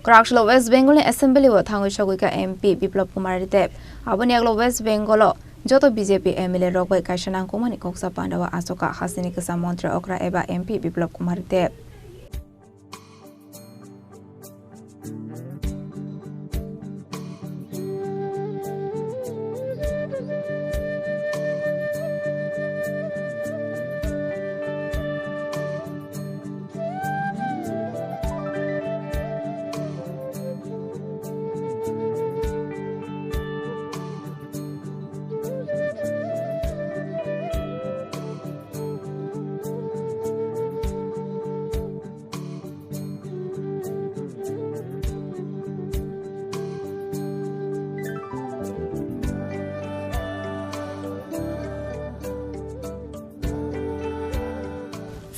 Kraksalo West Bengal Assembly wa Thangwi Sogwikha MP Biplab Kumar Deb Aboni West Bengal Jotto BJP MLA rokbai Kaisa Nangkukmani Kokchap Pandao Achukha Haste Mantri Okra eba MP Biplab Kumar Deb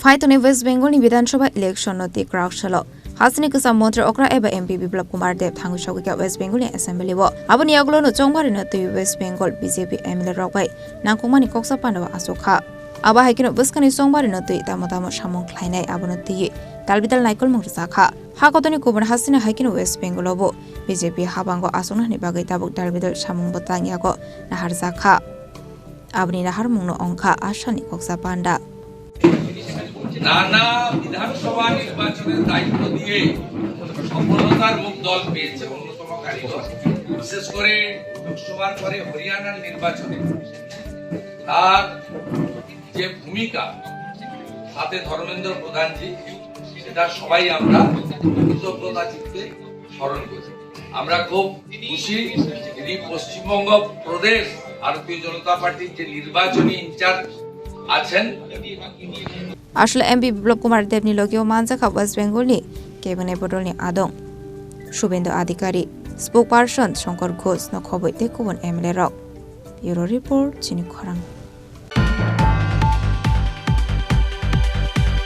Faitone West Bengal Vidansabha election noti Kraksalo Haste Mantri Okra eba MP Biplab Kumar Deb Thangwi Sogwikha West Bengal Assembly wo Aboni yakulo no chongbari noti West Bengal BJP MLA rokbai Nangkukmani Kokchap Pandao Achukha aba haikino buskani chongbari noti tamotamo samung khlainai abonoti dalbidal naikol mungsakha hakotoni kubon Haste haikino West Bengal bo BJP habango asongnani bagai tabuk dalbidal samung botang yago naharjakha aboni nahar mungno ongkha asani Kokchap Panda নানা বিধানসভা নির্বাচনের দায়িত্ব দিয়ে সফলতার মুখ দল পেয়েছে অন্যতম কারিগর বিশেষ করে লোকসভার পরে হরিয়ানার নির্বাচনে তার যে ভূমিকা সাথে ধর্মেন্দ্র প্রধানজি সেটা সবাই আমরা কৃতজ্ঞতা চিত্তে স্মরণ করি আমরা খুব খুশি তিনি পশ্চিমবঙ্গ প্রদেশ ভারতীয় জনতা পার্টির যে নির্বাচনী ইনচার্জ আছেন Ashle MP Biplab Kumar Deb ni logio manjaka West Bengal ni cabinet bodol ni adong Shubendo Adhikari spokesperson Shankar Ghosh no khoboi te kubon MLA rok Bureau Report Chini Khorang